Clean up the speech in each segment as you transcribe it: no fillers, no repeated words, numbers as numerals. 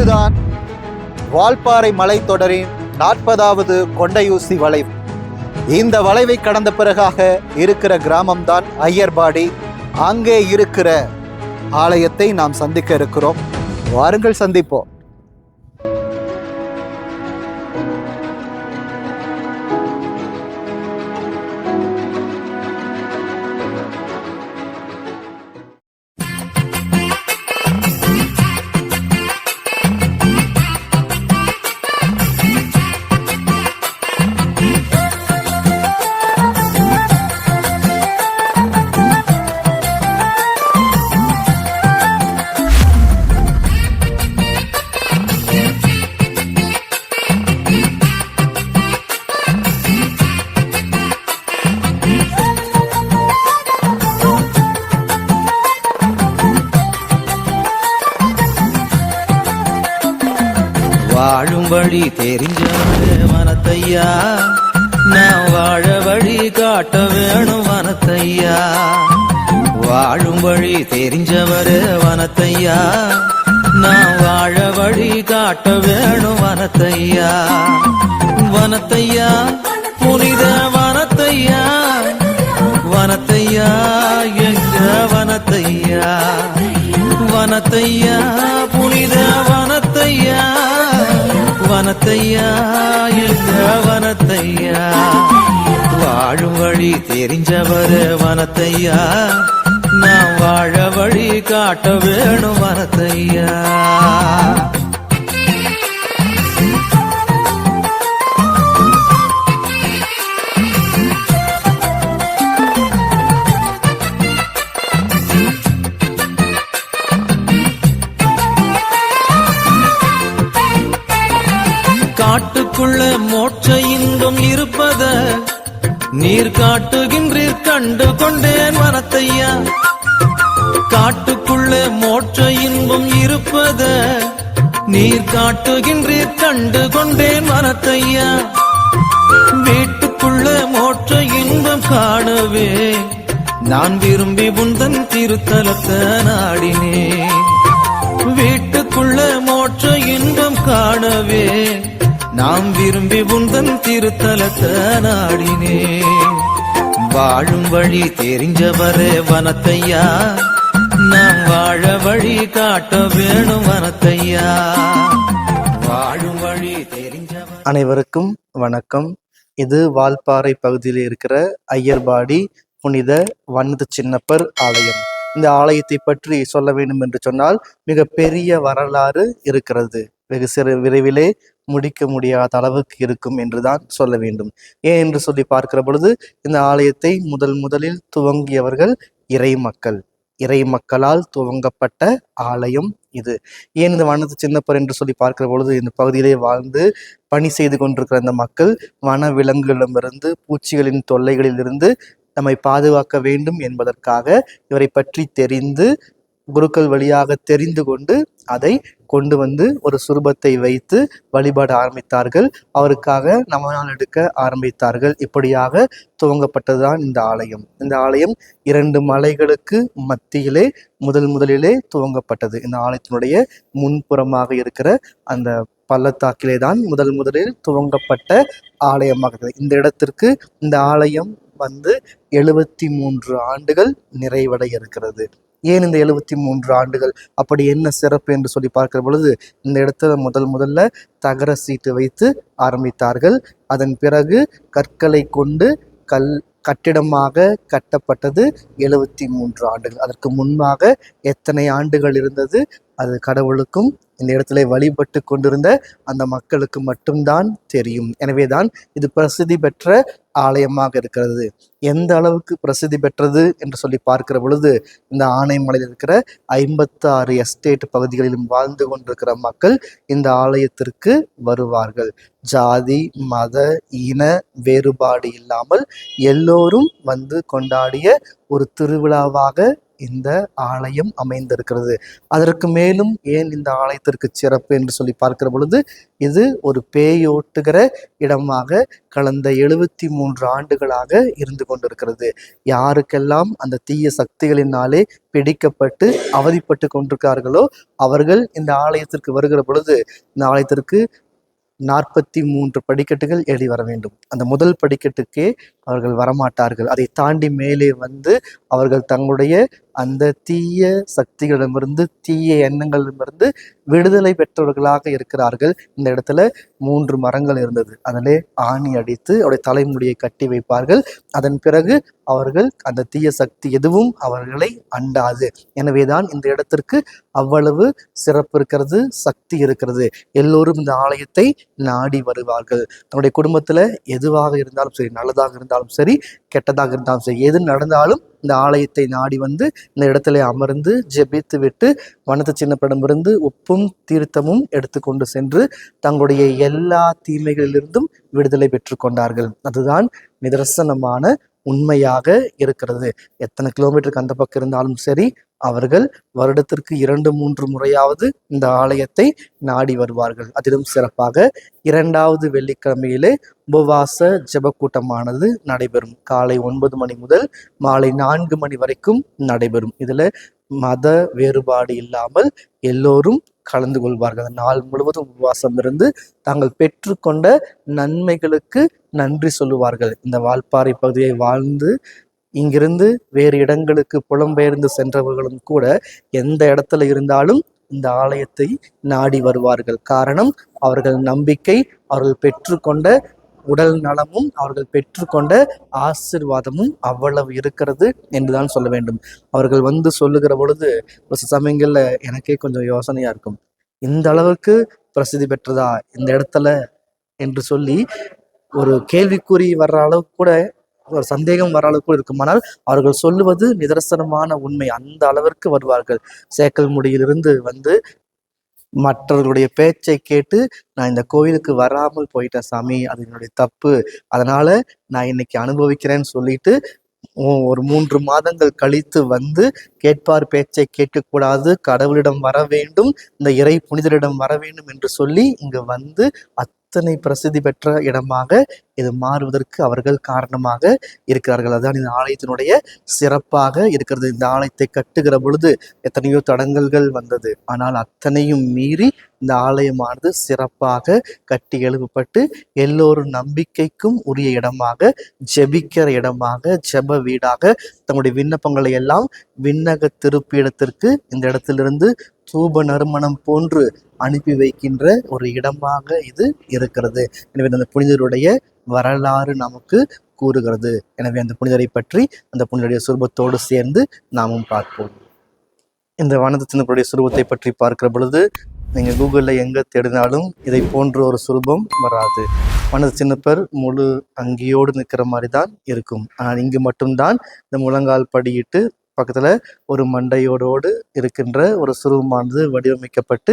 இதுதான் வால்பாறை மலைத்தொடரின் 40வது கொண்டையூசி வளைவு. இந்த வளைவை கடந்த பிறகாக இருக்கிற கிராமம்தான் ஐயர்பாடி. அங்கே இருக்கிற ஆலயத்தை நாம் சந்திக்க இருக்கிறோம். வாருங்கள் சந்திப்போம். வாழும் வழி தெரிஞ்சவரு வனத்தையா, நான் வாழ வழி காட்ட வேணும் வனத்தையா. வாழும் வழி தெரிஞ்சவரு வனத்தையா, நான் வாழ வழி காட்ட வேணும் வனத்தையா. வனத்தையா புனித வனத்தையா, வனத்தையா எங்க வனத்தையா. வனத்தையா புனித வனத்தையா, வனத்தையா எங்க வனத்தையா. வாழும் வழி தெரிஞ்சவரு வனத்தையா, நான் வாழ வழி காட்ட வேணும் வனத்தையா. காட்டுக்குள்ள மோட்ச இன்பம் இருப்பத நீர் காட்டுகின்றீர் கண்டு கொண்டேன் வனத்தையா. காட்டுக்குள்ள மோட்ச இன்பம் இருப்பத நீர் காட்டுகின்றீர் கண்டு கொண்டேன் வனத்தையா. வீட்டுக்குள்ள மோட்ச இன்பம் காணவே நான் விரும்பி உந்தன் திருத்தலத்தை நாடினேன். வீட்டுக்குள்ள மோட்ச இன்பம் காணவே நாம் விரும்பி உந்தன் திருத்தலத்தை நாடினேன். வாழும் வழி தெரிஞ்சவரே வனத்தையா, நாம் வாழ வழி காட்ட வேணும் வனத்தையா. வாழும் வழி தெரிஞ்சவர். அனைவருக்கும் வணக்கம். இது வால்பாறை பகுதியில் இருக்கிற ஐயர்பாடி புனித வண்ணத்து சின்னப்பர் ஆலயம். இந்த ஆலயத்தை பற்றி சொல்ல வேண்டும் என்று சொன்னால் மிக பெரிய வரலாறு இருக்கிறது. வெகு விரைவிலே முடிக்க முடியாத அளவுக்கு இருக்கும் என்றுதான் சொல்ல வேண்டும். ஏன் என்று சொல்லி பார்க்கிற பொழுது, இந்த ஆலயத்தை முதலில் துவங்கியவர்கள் இறை மக்களால் துவங்கப்பட்ட ஆலயம் இது. ஏன் இந்த வனத்து சின்னப்பர் என்று சொல்லி பார்க்கிற பொழுது, இந்த பகுதியிலே வாழ்ந்து பணி செய்து கொண்டிருக்கிற அந்த மக்கள் வன விலங்குகளிடமிருந்து பூச்சிகளின் தொல்லைகளிலிருந்து நம்மை பாதுகாக்க வேண்டும் என்பதற்காக இவரை பற்றி தெரிந்து குருக்கள் வழியாக தெரிந்து கொண்டு அதை கொண்டு வந்து ஒரு சுரூபத்தை வைத்து வழிபாட ஆரம்பித்தார்கள். அவருக்காக நவநாள் எடுக்க ஆரம்பித்தார்கள். இப்படியாக துவங்கப்பட்டதுதான் இந்த ஆலயம். இந்த ஆலயம் 2 மலைகளுக்கு மத்தியிலே முதலிலே துவங்கப்பட்டது. இந்த ஆலயத்தினுடைய முன்புறமாக இருக்கிற அந்த பள்ளத்தாக்கிலே தான் முதலில் துவங்கப்பட்ட ஆலயமாக. இந்த இடத்திற்கு இந்த ஆலயம் 73 ஆண்டுகள் நிறைவடைய இருக்கிறது. ஏன் இந்த 73 ஆண்டுகள், அப்படி என்ன சிறப்பு என்று சொல்லி பார்க்கிற பொழுது, இந்த இடத்துல முதல்ல தகர சீட்டு வைத்து ஆரம்பித்தார்கள். அதன் பிறகு கற்களை கொண்டு கட்டிடமாக கட்டப்பட்டது 73 ஆண்டுகள். அதற்கு முன்பாக எத்தனை ஆண்டுகள் இருந்தது அது கடவுளுக்கும் இந்த இடத்துல வழிபட்டு கொண்டிருந்த அந்த மக்களுக்கு மட்டும்தான் தெரியும். எனவேதான் இது பிரசித்தி பெற்ற ஆலயமாக இருக்கிறது. எந்த அளவுக்கு பிரசித்தி பெற்றது என்று சொல்லி பார்க்கிற பொழுது, இந்த ஆனைமலையில் இருக்கிற 56 எஸ்டேட் பகுதிகளிலும் வாழ்ந்து கொண்டிருக்கிற மக்கள் இந்த ஆலயத்திற்கு வருவார்கள். ஜாதி மத இன வேறுபாடு இல்லாமல் எல்லோரும் வந்து கொண்டாடிய ஒரு திருவிழாவாக இந்த ஆலயம் அமைந்திருக்கிறது. அதற்கு மேலும் ஏன் இந்த ஆலயத்திற்கு சிறப்பு என்று சொல்லி பார்க்கிற பொழுது, இது ஒரு பேயோட்டுகிற இடமாக கடந்த 73 ஆண்டுகளாக இருந்து கொண்டிருக்கிறது. யாருக்கெல்லாம் அந்த தீய சக்திகளினாலே பிடிக்கப்பட்டு அவதிப்பட்டு கொண்டிருக்கிறார்களோ அவர்கள் இந்த ஆலயத்திற்கு வருகிற பொழுது இந்த ஆலயத்திற்கு 43 படிக்கட்டுகள் ஏறி வர வேண்டும். அந்த முதல் படிக்கட்டுக்கே அவர்கள் வரமாட்டார்கள். அதை தாண்டி மேலே வந்து அவர்கள் தங்களுடைய அந்த தீய சக்திகளிடமிருந்து தீய எண்ணங்களிடமிருந்து விடுதலை பெற்றவர்களாக இருக்கிறார்கள். இந்த இடத்துல 3 மரங்கள் இருந்தது. அதிலே ஆணி அடித்து அவருடைய தலைமுடியை கட்டி வைப்பார்கள். அதன் பிறகு அவர்கள் அந்த தீய சக்தி எதுவும் அவர்களை அண்டாது. எனவேதான் இந்த இடத்திற்கு அவ்வளவு சிறப்பு இருக்கிறது, சக்தி இருக்கிறது. எல்லோரும் இந்த ஆலயத்தை நாடி வருவார்கள். தன்னுடைய குடும்பத்துல எதுவாக இருந்தாலும் சரி, நல்லதாக இருந்தாலும் சரி, கெட்டதாக இருந்தாலும் சரி, எது நடந்தாலும் இந்த ஆலயத்தை நாடி வந்து இந்த இடத்துல அமர்ந்து ஜெபித்து விட்டு வனத்து சின்னப்படமிருந்து உப்பும் தீர்த்தமும் எடுத்துக்கொண்டு சென்று தங்களுடைய எல்லா தீமைகளிலிருந்தும் விடுதலை பெற்று கொண்டார்கள். அதுதான் நிதர்சனமான உண்மையாக இருக்கிறது. எத்தனை கிலோமீட்டருக்கு அந்த பக்கம் இருந்தாலும் சரி, அவர்கள் வருடத்திற்கு 2-3 முறையாவது இந்த ஆலயத்தை நாடி வருவார்கள். அதிலும் சிறப்பாக 2வது வெள்ளிக்கிழமையிலே உபவாச ஜெப கூட்டமானது நடைபெறும். காலை 9 மணி முதல் மாலை 4 மணி வரைக்கும் நடைபெறும். இதுல மத வேறுபாடு இல்லாமல் எல்லோரும் கலந்து கொள்வார்கள். நாள் முழுவதும் உபவாசம் இருந்து தாங்கள் பெற்றுக்கொண்ட நன்மைகளுக்கு நன்றி சொல்லுவார்கள். இந்த வால்பாறை பகுதியை வாழ்ந்து இங்கிருந்து வேறு இடங்களுக்கு புலம்பெயர்ந்து சென்றவர்களும் கூட எந்த இடத்துல இருந்தாலும் இந்த ஆலயத்தை நாடி வருவார்கள். காரணம், அவர்கள் நம்பிக்கை, அவர்கள் பெற்றுக்கொண்ட உடல் நலமும் அவர்கள் பெற்றுக்கொண்ட ஆசீர்வாதமும் அவ்வளவு இருக்கிறது என்றுதான் சொல்ல வேண்டும். அவர்கள் வந்து சொல்லுகிற பொழுது ஒரு சமயங்கள்ல எனக்கே கொஞ்சம் யோசனையா இருக்கும். இந்த அளவுக்கு பிரசித்தி பெற்றதா இந்த இடத்துல என்று சொல்லி ஒரு கேள்விக்குறி வர்ற அளவுக்கு கூட, ஒரு சந்தேகம் வர அளவுக்கு கூட இருக்குமானால் அவர்கள் சொல்லுவது நிதர்சனமான உண்மை. அந்த அளவிற்கு வருவார்கள். சேக்கல் முடியிலிருந்து வந்து மற்றவர்களுடைய பேச்சை கேட்டு நான் இந்த கோயிலுக்கு வராமல் போயிட்டேன் சாமி, அது என்னுடைய தப்பு, அதனால நான் இன்னைக்கு அனுபவிக்கிறேன்னு சொல்லிட்டு ஒரு 3 மாதங்கள் கழித்து வந்து கேட்பார் பேச்சை கேட்கக்கூடாது, கடவுளிடம் வர வேண்டும், இந்த இறை புனிதரிடம் வர வேண்டும் என்று சொல்லி இங்கு வந்து அத்தனை பிரசித்தி பெற்ற இடமாக இது மாறுவதற்கு அவர்கள் காரணமாக இருக்கிறார்கள். அதுதான் இந்த ஆலயத்தினுடைய சிறப்பாக இருக்கிறது. இந்த ஆலயத்தை கட்டுகிற பொழுது எத்தனையோ தடங்கல்கள் வந்தது. ஆனால் அத்தனையும் மீறி இந்த ஆலயமானது சிறப்பாக கட்டி எழுப்பப்பட்டு எல்லோரும் நம்பிக்கைக்கும் உரிய இடமாக, ஜெபிக்கிற இடமாக, ஜெப வீடாக தங்களுடைய விண்ணப்பங்களை எல்லாம் விண்ணக திருப்பிடத்திற்கு இந்த இடத்திலிருந்து தூப நறுமணம் போன்று அனுப்பி வைக்கின்ற ஒரு இடமாக இது இருக்கிறது. எனவே அந்த புனிதருடைய வரலாறு நமக்கு கூறுகிறது. எனவே அந்த புனிதரை பற்றி அந்த புனிதருடைய சுரூபத்தோடு சேர்ந்து நாமும் பார்ப்போம். இந்த வனத்து சின்னப்பருடைய சுரூபத்தை பற்றி பார்க்கிற பொழுது நீங்க கூகுள்ல எங்க தேடினாலும் இதை போன்ற ஒரு சுரூபம் வராது. வனத்து சின்னப்பர் முழு அங்கியோடு நிற்கிற மாதிரி தான் இருக்கும். ஆனால் இங்கு மட்டும்தான் இந்த முழங்கால் படியிட்டு பக்கத்துல ஒரு மண்டையோடு இருக்கின்ற ஒரு சுரூபமானது வடிவமைக்கப்பட்டு,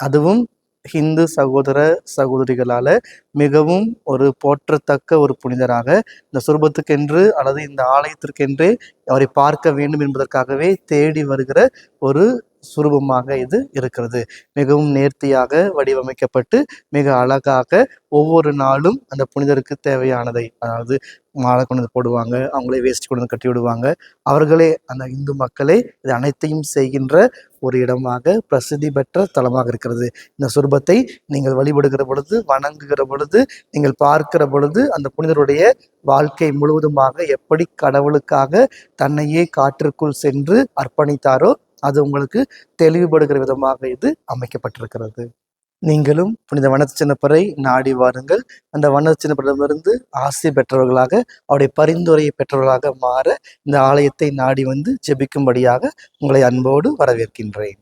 அதுவும் ஹிந்து சகோதர சகோதரிகளால மிகவும் ஒரு போற்றத்தக்க ஒரு புனிதராக இந்த சுரூபத்துக்கென்று அல்லது இந்த ஆலயத்திற்கென்றே அவரை பார்க்க வேண்டும் என்பதற்காகவே தேடி வருகிற ஒரு சுரூபமாக இது இருக்கிறது. மிகவும் நேர்த்தியாக வடிவமைக்கப்பட்டு மிக அழகாக ஒவ்வொரு நாளும் அந்த புனிதருக்கு தேவையானதை, அதாவது மாலை கொண்டு வந்து போடுவாங்க, அவங்களே வேஷ்டி கொண்டு வந்து கட்டி விடுவாங்க, அவர்களே அந்த இந்து மக்களே இது அனைத்தையும் செய்கின்ற ஒரு இடமாக பிரசித்தி பெற்ற தலமாக இருக்கிறது. இந்த சுரூபத்தை நீங்கள் வழிபடுகிற பொழுது, வணங்குகிற பொழுது, நீங்கள் பார்க்கிற பொழுது அந்த புனிதருடைய வாழ்க்கை முழுவதுமாக எப்படி கடவுளுக்காக தன்னையே காற்றிற்குள் சென்று அர்ப்பணித்தாரோ அது உங்களுக்கு தெளிவுபடுகிற விதமாக இது அமைக்கப்பட்டிருக்கிறது. நீங்களும் புனித வனத்து சின்னப்பரை நாடி வாருங்கள். அந்த வனத்து சின்னப்பரிடமிருந்து ஆசை பெற்றவர்களாக, அவருடைய பரிந்துரையை பெற்றவர்களாக மாற இந்த ஆலயத்தை நாடி வந்து ஜெபிக்கும்படியாக உங்களை அன்போடு வரவேற்கின்றேன்.